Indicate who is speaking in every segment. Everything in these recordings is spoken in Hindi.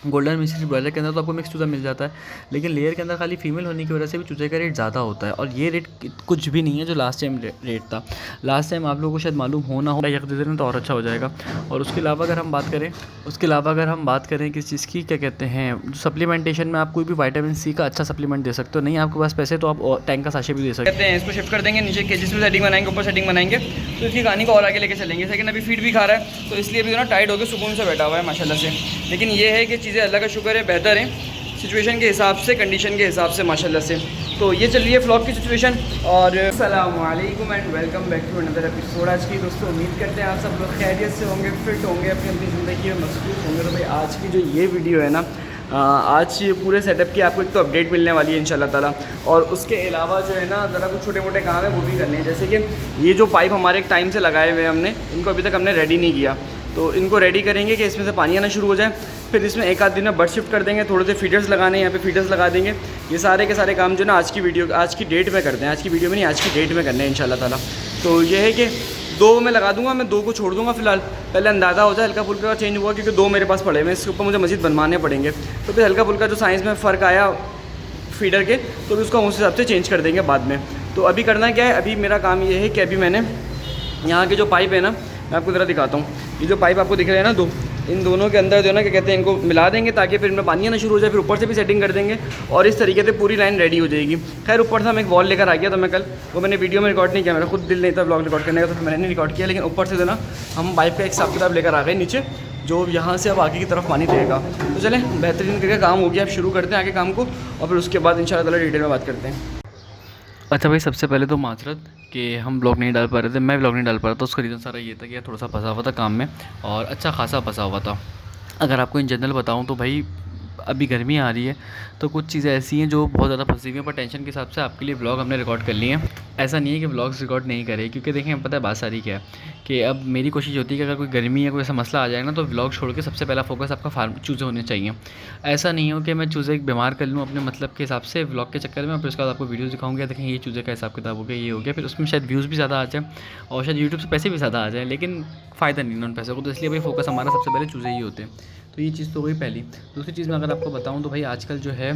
Speaker 1: गोल्डन मिश्री ब्रॉयलर के अंदर तो आपको मिक्स चूज़ा मिल जाता है, लेकिन लेयर के अंदर खाली फीमेल होने की वजह से भी चूज़े का रेट ज़्यादा होता है। और ये रेट कुछ भी नहीं है जो लास्ट टाइम रेट था। लास्ट टाइम आप लोगों को शायद मालूम हो ना हो, यक दे दें तो और अच्छा हो जाएगा। और उसके अलावा अगर हम बात करें किस चीज़ की, क्या कहते हैं, सप्लीमेंटेशन में आप कोई भी विटामिन सी का अच्छा सप्लीमेंट दे सकते हो। नहीं आपके पास पैसे तो आप टैंक का साशे भी दे सकते हैं। इसको शिफ्ट कर देंगे नीचे के, जिसमें सेटिंग बनाएंगे, ऊपर सेटिंग बनाएंगे तो इसकी कहानी को और आगे लेके चलेंगे। लेकिन अभी फीड भी खा रहा है तो इसलिए भी ना टाइट होकर सुकून से बैठा हुआ है माशाल्लाह से। लेकिन ये है कि चीज़ें अल्लाह का शुक्र है बेहतर है सिचुएशन के हिसाब से, कंडीशन के हिसाब से माशाल्लाह से। तो ये चल रही है व्लॉग की सिचुएशन। और अस्सलाम वालेकुम and welcome back to another episode. आज की दोस्तों उम्मीद करते हैं आप सब लोग खैरियत से होंगे, फिट होंगे, अपनी अपनी ज़िंदगी में मसरूफ़ होंगे। तो भाई आज की जो ये वीडियो है ना, आज पूरे सेटअप की आपको एक तो अपडेट मिलने वाली है इंशाल्लाह ताला। और उसके अलावा जो है ना ज़रा कुछ छोटे मोटे काम है वो भी करने हैं। जैसे कि ये जो पाइप हमारे एक टाइम से लगाए हुए हैं हमने, इनको अभी तक हमने रेडी नहीं किया, तो इनको रेडी करेंगे कि इसमें से पानी आना शुरू हो जाए। फिर इसमें एक आध दिन में बर्ड शिफ्ट कर देंगे, थोड़े से फीडर्स लगाने हैं, यहाँ पे फीडर्स लगा देंगे। ये सारे के सारे काम जो ना आज की डेट में करते हैं, आज की वीडियो में नहीं, आज की डेट में करने हैं इंशाल्लाह ताला। तो ये है कि 2 मैं लगा दूंगा, मैं 2 को छोड़ दूंगा फ़िलहाल, पहले अंदाज़ा हो जाए हल्का फुल्का चेंज हुआ, क्योंकि 2 मेरे पास पड़े हुए, इसके ऊपर मुझे मज़ीद बनवाने पड़ेंगे। तो फिर हल्का फुल्का जो साइज़ में फ़र्क आया फीडर के, तो फिर उसको उस हिसाब से चेंज कर देंगे बाद में। तो अभी करना क्या है, अभी मेरा काम ये है कि अभी मैंने यहाँ के जो पाइप है ना, मैं आपको ज़रा दिखाता हूँ। ये जो पाइप आपको दिख रहे हैं ना 2, इन दोनों के अंदर जो है ना, क्या कहते हैं, इनको मिला देंगे ताकि फिर इनमें पानी आना शुरू हो जाए। फिर ऊपर से भी सेटिंग कर देंगे और इस तरीके से पूरी लाइन रेडी हो जाएगी। खैर ऊपर से हम एक वॉल लेकर आ गया था मैं कल, वो मैंने वीडियो में रिकॉर्ड नहीं किया, मेरा खुद दिल नहीं था ब्लॉग रिकॉर्ड करने का, तो फिर मैंने नहीं रिकॉर्ड किया। लेकिन ऊपर से जो ना हम पाइप का एक हिसाब किताब लेकर आ गए नीचे, जो यहाँ से अब आगे की तरफ पानी देगा। तो चलें, बेहतरीन करके काम हो गया, अब शुरू करते हैं आगे काम को, और फिर उसके बाद इंशाल्लाह ताला डिटेल में बात करते हैं। अच्छा भाई, सबसे पहले तो माजरत कि हम ब्लॉग नहीं डाल पा रहे थे, मैं ब्लॉग नहीं डाल पा रहा था। उसका रीज़न सारा ये था कि थोड़ा सा फंसा हुआ था काम में, और अच्छा खासा फंसा हुआ था। अगर आपको इन जनरल बताऊं तो भाई अभी गर्मी आ रही है, तो कुछ चीज़ें ऐसी हैं जो बहुत ज़्यादा फंसी हुई हैं, पर टेंशन के हिसाब से आपके लिए व्लॉग हमने रिकॉर्ड कर लिए हैं। ऐसा नहीं है कि व्लॉग्स रिकॉर्ड नहीं करें, क्योंकि देखें पता है बात सारी क्या है कि अब मेरी कोशिश होती है कि अगर कोई गर्मी या कोई ऐसा मसला आ जाए ना, तो व्लॉग छोड़ के सबसे पहला फोकस आपका फार्म चूज़े होने चाहिए। ऐसा नहीं हो कि मैं चूज़े बीमार कर लूँ अपने मतलब के हिसाब से व्लॉग के चक्कर में, फिर उसके बाद आपको वीडियोज़ दिखाऊंगा, देखें ये चूज़े का हिसाब किताब हो गया, ये हो गया, फिर उसमें शायद व्यूज़ भी ज़्यादा आ जाए और शायद यूट्यूब से पैसे भी ज़्यादा आ जाए, लेकिन फ़ायदा नहीं है उन पैसों को। तो इसलिए भाई फोकस हमारा सबसे पहले चूज़े ही होते हैं। तो ये चीज़ तो हुई पहली। दूसरी चीज़ मैं अगर आपको बताऊँ तो भाई आजकल जो है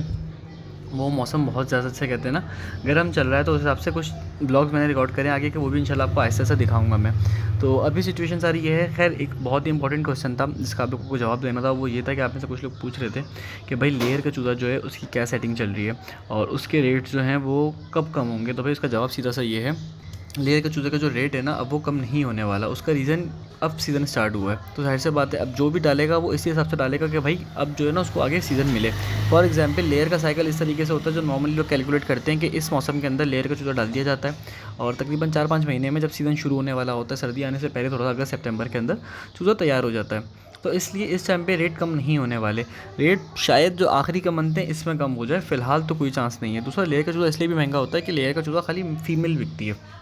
Speaker 1: वो मौसम बहुत ज़्यादा अच्छा कहते हैं ना, गर्म चल रहा है, तो उस हिसाब से कुछ ब्लॉग्स मैंने रिकॉर्ड करें आगे के, वो भी इंशाल्लाह आपको आहिस्ता आहिस्ता दिखाऊंगा मैं। तो अभी सिचुएशन सारी ये है। खैर एक बहुत ही इंपॉर्टेंट क्वेश्चन था जिसका आप लोगों को जवाब देना था, वो ये था कि आप में से कुछ लोग पूछ रहे थे कि भाई लेयर का चूज़ा जो है उसकी क्या सेटिंग चल रही है और उसके रेट्स जो हैं वो कब कम होंगे। तो भाई उसका जवाब सीधा सा ये है, लेयर के चूज़े का जो रेट है ना अब वो कम नहीं होने वाला। उसका रीज़न अब सीज़न स्टार्ट हुआ है, तो जाहिर सी बात है अब जो भी डालेगा वो इसी हिसाब से डालेगा कि भाई अब जो है ना उसको आगे सीज़न मिले। फॉर एग्जांपल लेयर का साइकिल इस तरीके से होता है जो नॉर्मली लोग कैलकुलेट करते हैं कि इस मौसम के अंदर लेयर का चूज़ा डाल दिया जाता है, और तकरीबन 4-5 महीने में जब सीज़न शुरू होने वाला होता है, सर्दी आने से पहले थोड़ा सा अगस्त सितंबर के अंदर चूज़ा तैयार हो जाता है। तो इसलिए इस टाइम पे रेट कम नहीं होने वाले। रेट शायद जो आखिरी का मंथ है इसमें कम हो जाए, फ़िलहाल तो कोई चांस नहीं है। दूसरा, लेयर का चूज़ा इसलिए भी महंगा होता है कि लेयर का चूज़ा खाली फीमेल बिकती है।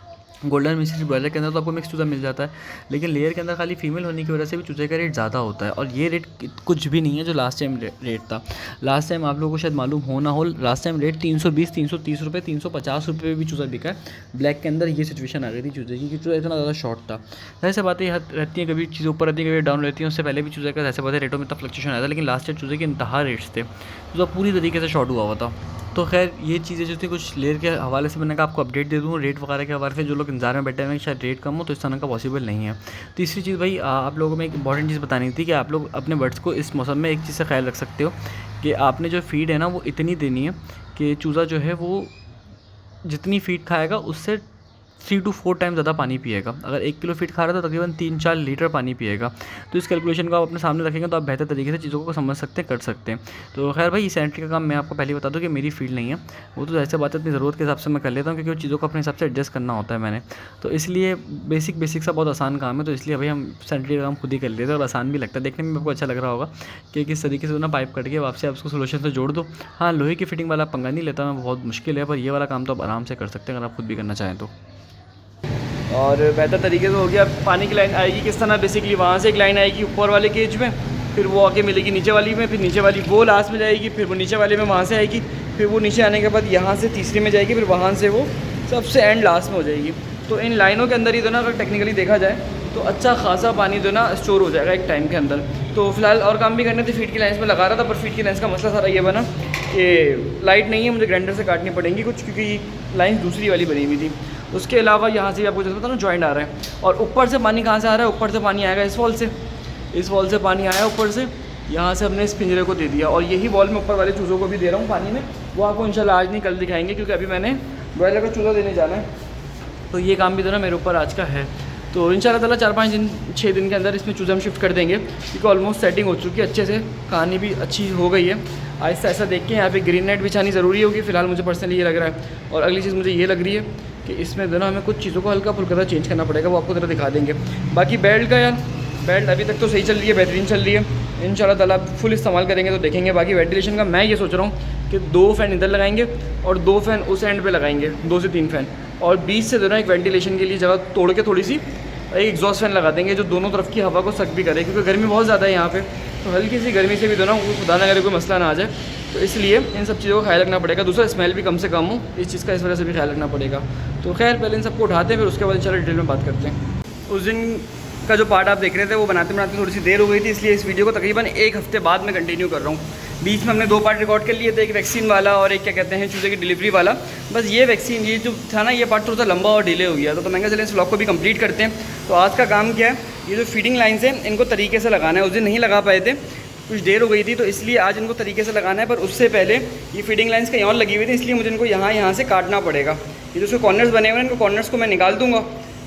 Speaker 1: गोल्डन मिश्री ब्रॉयलर के अंदर तो आपको मिक्स चूज़ा मिल जाता है, लेकिन लेयर के अंदर खाली फीमेल होने की वजह से भी चूज़े का रेट ज़्यादा होता है। और ये रेट कुछ भी नहीं है जो लास्ट टाइम रेट था। लास्ट टाइम आप लोगों को शायद मालूम हो ना हो, लास्ट टाइम रेट 320, 330 रुपये, 350 रुपये भी चूज़ा बिका है ब्लैक के अंदर। ये सिचुएशन आ गई थी चूज़े की कि चूज़ा इतना ज़्यादा शॉर्ट था। ऐसे बातें रहती हैं, कभी चीज़ें ऊपर रहती हैं, कभी डाउन रहती हैं। उससे पहले भी चूज़े का ऐसे बातें रेटों में इतना फ्लक्चुएशन आया था, लेकिन लास्ट ईयर चूज़े के इंतहा रेट्स थे, चूज़ा पूरी तरीके से शॉर्ट हुआ हुआ था। तो खैर ये चीज़ें जो थी कुछ लेयर के हवाले से मैंने कहा आपको अपडेट दे दूँ, रेट वगैरह के हवाले से। जो लोग इंतजार में बैठे हुए हैं शायद रेट कम हो, तो इस तरह का पॉसिबल नहीं है। तीसरी चीज़ भाई आप लोगों में एक इंपॉर्टेंट चीज़ बतानी थी कि आप लोग अपने बर्ड्स को इस मौसम में एक चीज़ से ख्याल रख सकते हो कि आपने जो फीड है ना वो इतनी देनी है कि चूज़ा जो है वो जितनी फीड खाएगा उससे 3 to 4 टाइम ज़्यादा पानी पिएगा। अगर 1 किलो फीड खा रहा है तो तकरीबन 3-4 लीटर पानी पिएगा। तो इस कैलकुलेशन को आप अपने सामने रखेंगे तो आप बेहतर तरीके से चीज़ों को समझ सकते हैं, कर सकते हैं। तो खैर भाई सैनिटरी का काम मैं आपको पहले बता दूं कि मेरी फील्ड नहीं है, वो तो ऐसे बात है अपनी ज़रूरत के हिसाब से मैं कर लेता हूँ, क्योंकि वो चीज़ों को अपने हिसाब से एडजस्ट करना होता है मैंने। तो इसलिए बेसिक सा बहुत आसान काम है, तो इसलिए भाई हम सैनिटरी का काम खुद ही कर लेते हैं और आसान भी लगता है। देखने में आपको अच्छा लग रहा होगा कि किस तरीके से ना पाइप कट के वापसी आप उसको सोल्यूशन से जोड़ दो। हाँ, लोहे की फिटिंग वाला पंगा नहीं लेता मैं, बहुत मुश्किल है, पर ये वाला काम तो आप आराम से कर सकते हैं अगर आप खुद भी करना चाहें तो। और बेहतर तरीके से हो गया। पानी की लाइन आएगी किस तरह, बेसिकली वहाँ से एक लाइन आएगी ऊपर वाले केज में, फिर वो आके मिलेगी नीचे वाली में, फिर नीचे वाली वो लास्ट में जाएगी, फिर वो नीचे वाले में वहाँ से आएगी, फिर वो नीचे आने के बाद यहाँ से तीसरी में जाएगी, फिर वहाँ से वो सबसे एंड लास्ट में हो जाएगी। तो इन लाइनों के अंदर ही तो ना अगर टेक्निकली देखा जाए तो अच्छा खासा पानी जो ना स्टोर हो जाएगा एक टाइम के अंदर। तो फिलहाल और काम भी करने थे, फीड की लाइन्स में लगा रहा था, पर फीड की लाइन्स का मसला सारा ये बना कि लाइट नहीं है, मुझे ग्राइंडर से काटनी पड़ेंगी कुछ, क्योंकि लाइन दूसरी वाली बनी हुई थी। उसके अलावा यहाँ से भी आपको जैसे पता ना जॉइंट आ रहा है, और ऊपर से पानी कहाँ से आ रहा है, ऊपर से पानी आएगा इस वॉल से, इस वॉल से पानी आया ऊपर से, यहाँ से हमने इस पिंजरे को दे दिया, और यही वॉल में ऊपर वाले चूज़ों को भी दे रहा हूँ पानी में। वो आपको इंशाल्लाह आज नहीं कल दिखाएंगे, क्योंकि अभी मैंने ब्रॉयलर का चूज़ा देने जाना है, तो ये काम भी तो ना मेरे ऊपर आज का है। तो इंशाल्लाह ताला 4-5 दिन 6 दिन के अंदर इसमें चूज़े हम शिफ्ट कर देंगे, क्योंकि ऑलमोस्ट सेटिंग हो चुकी है अच्छे से, कहानी भी अच्छी हो गई है। आहिस्ता आहिस्ता देख के यहाँ पे ग्रीन नेट बिछानी ज़रूरी होगी, फिलहाल मुझे पर्सनली ये लग रहा है। और अगली चीज़ मुझे ये लग रही है कि इसमें दोनों हमें कुछ चीज़ों को हल्का फुल्का चेंज करना पड़ेगा, वो आपको ज़रा दिखा देंगे। बाकी बेल्ट का यार, बेल्ट अभी तक तो सही चल रही है, बेहतरीन चल रही है, इंशाल्लाह ताला फुल इस्तेमाल करेंगे तो देखेंगे। बाकी वेंटिलेशन का मैं ये सोच रहा हूँ कि 2 फ़ैन इधर लगाएंगे और 2 फ़ैन उस एंड पे लगाएंगे, 2 से 3 फ़ैन, और बीच से दोनों एक वेंटिलेशन के लिए जगह तोड़ के थोड़ी सी एक एग्जॉस्ट फ़ैन लगा देंगे, जो दोनों तरफ की हवा को सक भी करे, क्योंकि गर्मी बहुत ज़्यादा है यहाँ पे, तो हल्की सी गर्मी से भी दोनों खुदा ना करे कोई मसला ना आ जाए, तो इसलिए इन सब चीज़ों का ख्याल रखना पड़ेगा। दूसरा स्मेल भी कम से कम हो, इस चीज़ का इस वजह से भी ख्याल रखना पड़ेगा। तो खैर पहले इन सबको उठाते हैं, फिर उसके बाद इंशाल्लाह डिटेल में बात करते हैं। उस दिन का जो पार्ट आप देख रहे थे वो बनाते बनाते थोड़ी सी देर हो गई थी, इसलिए इस वीडियो को तकरीबन 1 हफ्ते बाद मैं कंटिन्यू कर रहा हूँ। बीच में हमने 2 पार्ट रिकॉर्ड कर लिए थे, एक वैक्सीन वाला और एक क्या कहते हैं चूज़े की डिलीवरी वाला। बस ये वैक्सीन, ये जो था ना, ये पार्ट थोड़ा सा लंबा और डिले हो गया था, तो मैं चलें इस व्लॉग को भी कंप्लीट करते हैं। तो आज का काम क्या है, ये जो फीडिंग लाइन्स हैं इनको तरीके से लगाना है। उस दिन नहीं लगा पाए थे, कुछ देर हो गई थी, तो इसलिए आज इनको तरीके से लगाना है। पर उससे पहले ये फीडिंग लाइन्स कहीं और लगी हुई थी, इसलिए मुझे इनको यहाँ से काटना पड़ेगा। ये जो उसके कॉर्नर्स बने हुए हैं, इनको कॉर्नर्स को मैं निकाल दूँगा,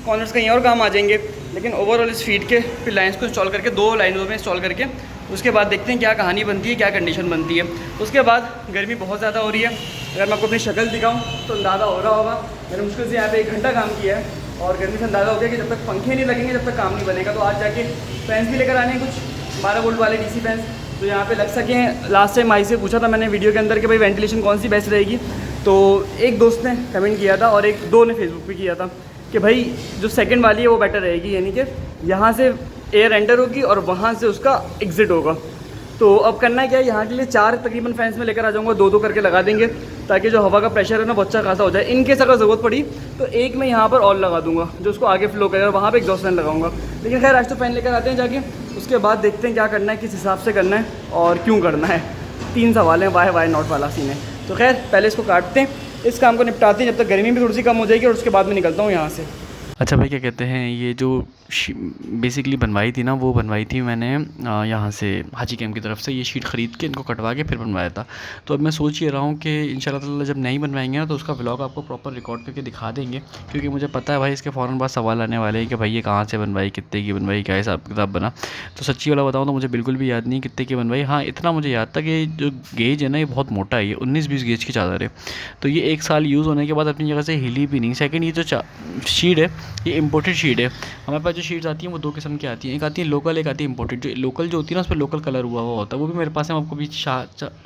Speaker 1: कॉर्नर्स कहीं और काम आ जाएंगे। लेकिन ओवरऑल इस फीड के फिर लाइन्स को इंस्टॉल करके 2 लाइनों में इंस्टॉल करके उसके बाद देखते हैं क्या कहानी बनती है, क्या कंडीशन बनती है। उसके बाद गर्मी बहुत ज़्यादा हो रही है, अगर मैं आपको अपनी शक्ल दिखाऊँ तो अंदाज़ा हो रहा होगा, मैंने मुश्किल से यहाँ पे 1 घंटा काम किया है, और गर्मी से अंदाज़ा हो गया कि जब तक पंखे नहीं लगेंगे जब तक काम नहीं बनेगा। तो आज जाके फैंस भी लेकर आने हैं, कुछ 12 वोल्ट वाले DC फैंस, तो यहाँ पे लग सकें। लास्ट टाइम आई से पूछा था मैंने वीडियो के अंदर कि भाई वेंटिलेशन कौन सी बेस्ट रहेगी, तो एक दोस्त ने कमेंट किया था और 1-2 ने फेसबुक पे किया था कि भाई जो सेकंड वाली है वो बेटर रहेगी, यानी कि यहाँ से एयर एंटर होगी और वहाँ से उसका एग्ज़िट होगा। तो अब करना क्या है, यहाँ के लिए 4 तकरीबन फैंस में लेकर आ जाऊँगा, 2-2 करके लगा देंगे, ताकि जो हवा का प्रेशर है ना वो अच्छा खासा हो जाए। इनकेस अगर ज़रूरत पड़ी तो एक मैं यहाँ पर और लगा दूँगा जो उसको आगे फ्लो करेगा, वहाँ पे एग्जॉस्ट फैन लगाऊंगा। लेकिन खैर आज तो फ़ैन लेकर आते हैं जाके, उसके बाद देखते हैं क्या करना है, किस हिसाब से करना है और क्यों करना है। 3 सवाल हैं, वाई नॉट वाला सीन है। तो खैर पहले इसको काटते हैं, इस काम को निपटाते हैं, जब तक गर्मी भी थोड़ी सी कम हो जाएगी, और उसके बाद मैं निकलता हूँ यहाँ से। अच्छा भाई, क्या कहते हैं, ये जो बेसिकली बनवाई थी ना, वो बनवाई थी मैंने यहाँ से हाजी कैम्प की तरफ से, ये शीट ख़रीद के इनको कटवा के फिर बनवाया था। तो अब मैं सोच ये रहा हूँ कि इंशाल्लाह ताला जब नहीं बनवाएंगे ना तो उसका व्लॉग आपको प्रॉपर रिकॉर्ड करके दिखा देंगे, क्योंकि मुझे पता है भाई इसके फ़ौरन बाद सवाल आने वाले हैं कि भाई ये कहाँ से बनवाई, कितने की बनवाई, क्या हिसाब किताब बना। तो सच्ची वाला बताऊँ तो मुझे बिल्कुल भी याद नहीं कितने की बनवाई। हाँ, इतना मुझे याद था कि जो गेज है ना ये बहुत मोटा है, ये 19-20 गेज की चादर है, तो ये 1 साल यूज़ होने के बाद अपनी जगह से हिली भी नहीं। सेकेंड, ये जो शीट है ये इम्पोर्टेड शीट है। हमारे पास जो शीट्स आती हैं वो 2 किस्म की आती हैं, एक आती है लोकल, एक आती है इम्पोर्टेड। जो लोकल जो होती है ना उस पर लोकल कलर हुआ होता है, वो भी मेरे पास है, मैं आपको भी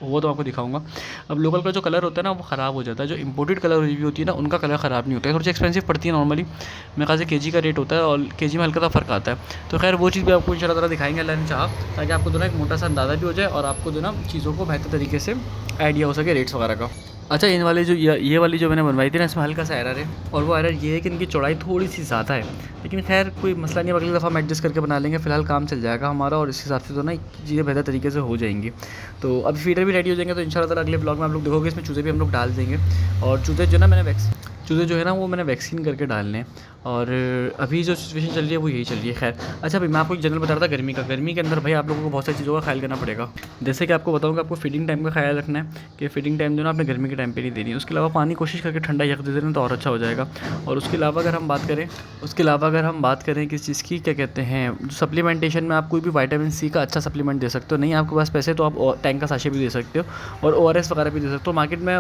Speaker 1: हुआ तो आपको दिखाऊंगा। अब लोकल का जो कलर होता है ना वो ख़राब हो जाता है, जो इम्पोर्टेड कलर हुई होती है ना उनका कलर ख़राब नहीं होता है, थोड़ी सी एक्सपेंसिव पड़ती है नॉर्मली, मेरे ख्याल से केजी का रेट होता है और केजी में हल्का सा फ़र्क आता है। तो खैर वो चीज़ भी आपको इंशाल्लाह ताला दिखाएंगे अल्लाह ने चाहा, ताकि आपको जो ना एक मोटा सा अंदाज़ा भी हो जाए और आपको जो ना चीज़ों को बेहतर तरीके से आइडिया हो सके रेट्स वगैरह का। अच्छा, इन वाले जो ये वाली जो मैंने बनवाई थी ना, इसमें हल्का सा एरर है, और वो एरर ये है कि इनकी चौड़ाई थोड़ी सी ज़्यादा है, लेकिन खैर कोई मसला नहीं है, अगली दफ़ा हम एडजस्ट करके बना लेंगे। फिलहाल काम चल जाएगा हमारा, और इस हिसाब से तो ना चीज़ें बेहतर तरीके से हो जाएंगी। तो अब फीडर भी रेडी हो जाएंगे, तो इंशाल्लाह ताला अगले ब्लॉग में आप लोग देखोगे इसमें चूज़े भी हम लोग डाल देंगे। और चूज़े जो है ना वो मैंने वैक्सीन करके डालने हैं, और अभी जो सिचुएशन चल रही है वो यही चल रही है। खैर अच्छा भाई, मैं आपको एक जनरल बता रहा था गर्मी के अंदर भाई आप लोगों को बहुत सारी चीज़ों का ख्याल करना पड़ेगा। जैसे कि आपको बताऊँ कि आपको फीडिंग टाइम का ख्याल रखना है कि फीडिंग टाइम जो ना आपने गर्मी के टाइम पे नहीं देनी है। उसके अलावा पानी कोशिश करके ठंडा यख दे देना तो और अच्छा हो जाएगा। और उसके अलावा अगर हम बात करें किस चीज़ की, क्या कहते हैं, सप्लीमेंटेशन में आप कोई भी विटामिन सी का अच्छा सप्लीमेंट दे सकते हो। नहीं आपके पास पैसे तो आप टैंक का साशे भी दे सकते हो, और ORS वगैरह भी दे सकते हो। मार्केट में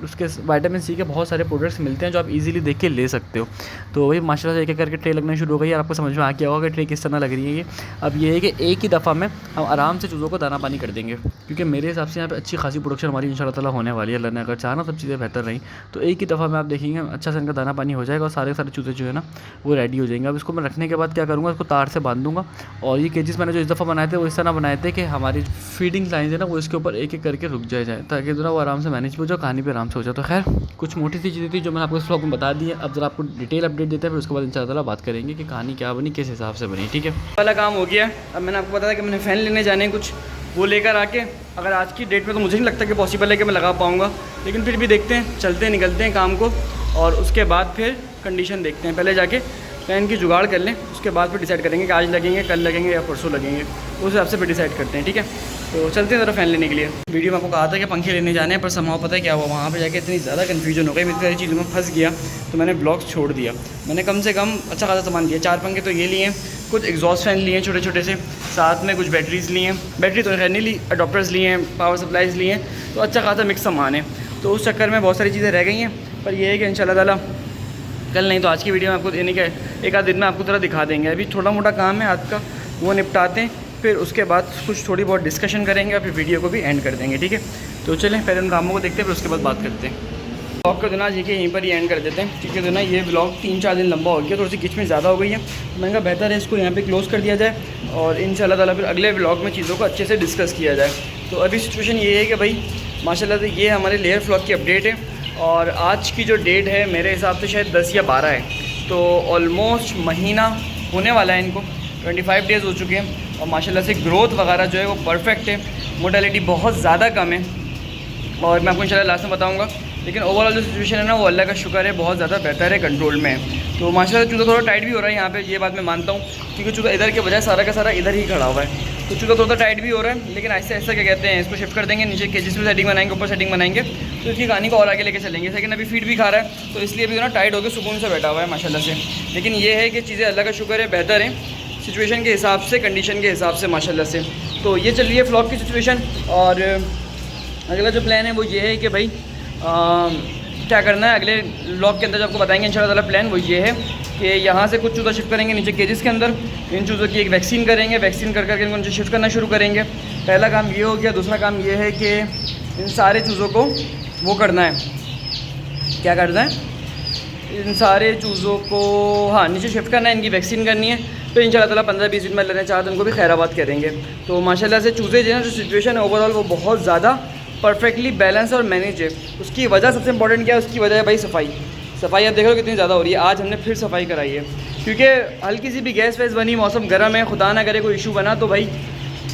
Speaker 1: उसके विटामिन सी के बहुत सारे प्रोडक्ट्स मिलते हैं जो आप ईजिली देख के ले सकते हो। तो वही माशाल्लाह से एक एक करके ट्रे लगना शुरू हो गई, और आपको समझ में आ गया होगा कि ट्रे किस तरह लग रही है ये। अब ये है कि एक ही दफ़ा में हम आराम से चूज़ों को दाना पानी कर देंगे, क्योंकि मेरे हिसाब से यहाँ पे अच्छी खासी प्रोडक्शन हमारी इंशाल्लाह ताला होने वाली है। अल्लाह ने अगर चाहा ना सब चीज़ें बेहतर रही तो एक ही दफ़ा में आप देखेंगे अच्छा से इनका दाना पानी हो जाएगा, और सारे चूज़े जो है ना वो रेडी हो जाएंगे। अब इसको मैं रखने के बाद क्या करूँगा, इसको तार से बांध दूँगा। और ये केजेस मैंने जो इस दफ़ा बनाए थे वो इस तरह बनाए थे कि हमारी फीडिंग लाइन है ना वो इसके ऊपर एक एक करके रुक जाए, ताकि जो ना वो आराम से मैनेज हो जाए, कहानी भी आराम से हो जाए। तो खैर कुछ मोटी सी चीज़ें थी जो मैंने आपको इस व्लॉग में बता दी है। अब जरा आपको डिटेल अपडेट देते हैं, फिर उसके बाद इंशाल्लाह बात करेंगे कि कहानी क्या बनी, किस हिसाब से बनी। ठीक है, वाला काम हो गया। अब मैंने आपको बताया कि मैंने फ़ैन लेने जाने कुछ वो लेकर आके, अगर आज की डेट में तो मुझे नहीं लगता कि पॉसिबल है कि मैं लगा पाऊँगा, लेकिन फिर भी देखते हैं, चलते हैं, निकलते हैं काम को, और उसके बाद फिर कंडीशन देखते हैं। पहले जाके फ़ैन की जुगाड़ कर लें, उसके बाद फिर डिसाइड करेंगे कि आज लगेंगे, कल लगेंगे या परसों लगेंगे, उस हिसाब से फिर डिसाइड करते हैं। ठीक है, तो चलते हैं ज़रा फ़ैन लेने के लिए। वीडियो में आपको कहा था कि पंखे लेने जाने हैं, पर समाव पता है क्या हुआ, वहाँ पे जाके इतनी ज़्यादा कन्फ्यूजन हो गई, मैं सारी चीज़ों में फंस गया, तो मैंने ब्लॉग्स छोड़ दिया। मैंने कम से कम अच्छा खासा सामान लिया, 4 पंखे तो ये लिए, कुछ एग्जॉस्ट फ़ैन लिए छोटे छोटे से, साथ में कुछ बैटरीज़ लिए हैं, बैटरी तो खैर नहीं ली, अडोप्टर्स लिए हैं, पावर सप्लाईज़ लिए हैं, तो अच्छा खासा मिक्स सामान है। तो उस चक्कर में बहुत सारी चीज़ें रह गई हैं, पर यह है कि इंशाल्लाह ताला कल नहीं तो आज की वीडियो में आपको देने का एक आध दिन में आपको तरह दिखा देंगे। अभी छोटा मोटा काम है आज का, वो निपटाते हैं, फिर उसके बाद कुछ थोड़ी बहुत डिस्कशन करेंगे और फिर वीडियो को भी एंड कर देंगे। ठीक है, तो चलें पहले उन कामों को देखते हैं, फिर उसके बाद बात करते हैं। ब्लॉग का दिन आज यहीं पर ही एंड कर देते हैं, क्योंकि जो ना ये ब्लॉग 3-4 दिन लंबा हो गया, थोड़ी सी किचमिच ज़्यादा हो गई है, तो मैंने कहा बेहतर है इसको यहाँ पे क्लोज़ कर दिया जाए और इंशाल्लाह ताला फिर अगले ब्लॉग में चीज़ों को अच्छे से डिस्कस किया जाए। तो अभी सिचुएशन ये है कि भाई माशाल्लाह से ये हमारे लेयर व्लॉग की अपडेट है, और आज की जो डेट है मेरे हिसाब से शायद 10 या 12 है, तो ऑलमोस्ट महीना होने वाला है इनको, 25 डेज़ हो चुके हैं, और माशाल्लाह से ग्रोथ वगैरह जो है वो परफेक्ट है, मोर्टेलिटी बहुत ज़्यादा कम है, और मैं आपको इंशाल्लाह लास्ट में बताऊंगा। लेकिन ओवरऑल जो सिचुएशन है ना, वो अल्लाह का शुक्र है बहुत ज़्यादा बेहतर है, कंट्रोल में है। तो माशाल्लाह चूज़ा थोड़ा टाइट भी हो रहा है यहाँ पे, ये बात मैं मानता हूँ, क्योंकि चूज़ा इधर के बजाय सारा का सारा इधर ही खड़ा हुआ है, तो चूज़ा थोड़ा टाइट भी हो रहा है, लेकिन ऐसे ऐसा क्या कहते हैं, इसको शिफ्ट कर देंगे नीचे केजेस में, सेटिंग बनाएंगे, ऊपर सेटिंग बनाएंगे, तो इसकी कहानी को और आगे लेके चलेंगे। सेकंड अभी फीड भी खा रहा है, तो इसलिए भी ना टाइट होकर सुकून से बैठा हुआ है माशाल्लाह से। लेकिन ये है कि चीज़ें अल्लाह का शुक्र है बेहतर है, सिचुएशन के हिसाब से, कंडीशन के हिसाब से माशाल्लाह से। तो ये चल रही है व्लॉग की सिचुएशन, और अगला जो प्लान है वो ये है कि भाई क्या करना है अगले व्लॉग के अंदर, जो आपको बताएंगे इंशाल्लाह ताला। प्लान वो ये है कि यहाँ से कुछ चूज़ा शिफ्ट करेंगे नीचे केजेस के अंदर, इन चूज़ों की एक वैक्सीन करेंगे, वैक्सीन कर करके इनको नीचे शिफ्ट करना शुरू करेंगे। पहला काम ये हो गया। दूसरा काम ये है कि इन सारे चूज़ों को वो करना है, क्या करना है, इन सारे चूज़ों को हाँ नीचे शिफ्ट करना है, इनकी वैक्सीन करनी है, तो इंशाल्लाह ताला 15-20 दिन में लेने चाहते उनको भी खैराबाद करेंगे। तो माशाल्लाह से चूज़े जो है जो सिचुएशन है ओवरऑल वो बहुत ज़्यादा परफेक्टली बैलेंस और मैनेज है। उसकी वजह सबसे इंपॉर्टेंट क्या है, उसकी वजह है भाई सफाई। सफाई आप देख लो कितनी ज़्यादा हो रही है, आज हमने फिर सफाई कराई है, क्योंकि हल्की सी भी गैस वैस बनी, मौसम गर्म है, खुदा ना करे कोई इशू बना तो भाई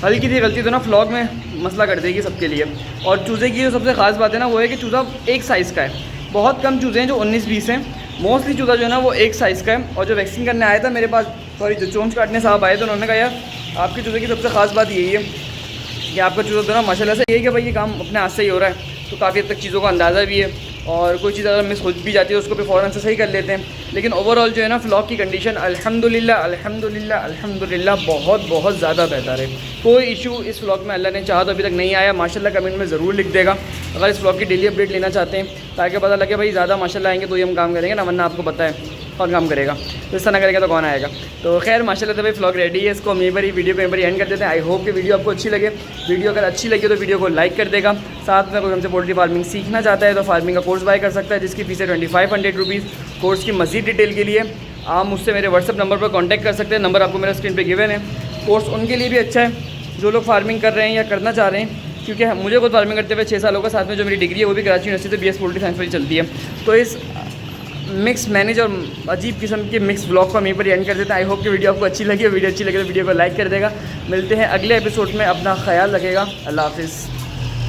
Speaker 1: हल्की सी गलती तो ना व्लॉग में मसला कर देगी सबके लिए। और चूज़े की जो सबसे ख़ास बात है ना वो है कि चूज़ा एक साइज़ का है, बहुत कम चूज़े हैं जो 19-20 हैं, मोस्टली चूज़ा जो है ना वो एक साइज़ का है। और जो वैक्सीन करने आया था मेरे पास, सॉरी जो चोंच काटने साहब आए थे, उन्होंने कहा यार आपके चूज़े की सबसे ख़ास बात यही है कि आपका चूज़ा तो ना माशाल्लाह से, यही कि भाई ये काम अपने हाथ से ही हो रहा है, तो काफ़ी हद तक चीज़ों का अंदाज़ा भी है, और कोई चीज़ अगर मिस हो भी जाती है उसको भी फ़ौरन से सही कर लेते हैं। लेकिन ओवरऑल जो है ना व्लॉग की कंडीशन अल्हम्दुलिल्लाह अल्हम्दुलिल्लाह अल्हम्दुलिल्लाह बहुत बहुत ज़्यादा बेहतर है। कोई इशू इस व्लॉग में अल्लाह ने चाहा तो अभी तक नहीं आया। माशाल्लाह कमेंट में ज़रूर लिख देगा अगर इस व्लॉग की डेली अपडेट लेना चाहते हैं, ताकि पता लगे भाई ज़्यादा माशाल्लाह आएंगे तो ही हम काम करेंगे ना, वरना आपको पता है कौन काम करेगा, तो इस तरह करेगा तो कौन आएगा। तो खैर माशाल्लाह तो भाई व्लॉग रेडी है, इसको हम यहीं पर ही वीडियो को यहीं पर एंड कर देते हैं। आई होप कि वीडियो आपको अच्छी लगे। वीडियो अगर अच्छी लगी तो वीडियो को लाइक कर देगा। साथ में कोई हमसे पोल्ट्री फार्मिंग सीखना चाहता है तो फार्मिंग का कोर्स बाय कर सकता है, जिसकी फीस है 2500 रुपीज़। कोर्स की मज़ीद डिटेल के लिए आप मुझसे मेरे व्हाट्सअप नंबर पर कॉन्टैक्ट कर सकते हैं, नंबर आपको मेरा स्क्रीन पर गिवन है। कोर्स उनके लिए भी अच्छा है जो लोग फार्मिंग कर रहे हैं या करना चाह रहे हैं, क्योंकि मुझे खुद फार्मिंग करते हुए 6 साल होगा, साथ में जो मेरी डिग्री है वो भी कराची यूनिवर्सिटी से BS पोल्ट्री साइंस पर ही चलती है। तो इस मिक्स मैनेज और अजीब किस्म के मिक्स ब्लॉग को हम यहीं पर एंड कर देते हैं। आई होप कि वीडियो आपको अच्छी लगी, वीडियो अच्छी लगे तो वीडियो को लाइक कर देगा। मिलते हैं अगले एपिसोड में, अपना ख्याल रखेगा, अल्लाह हाफिज़।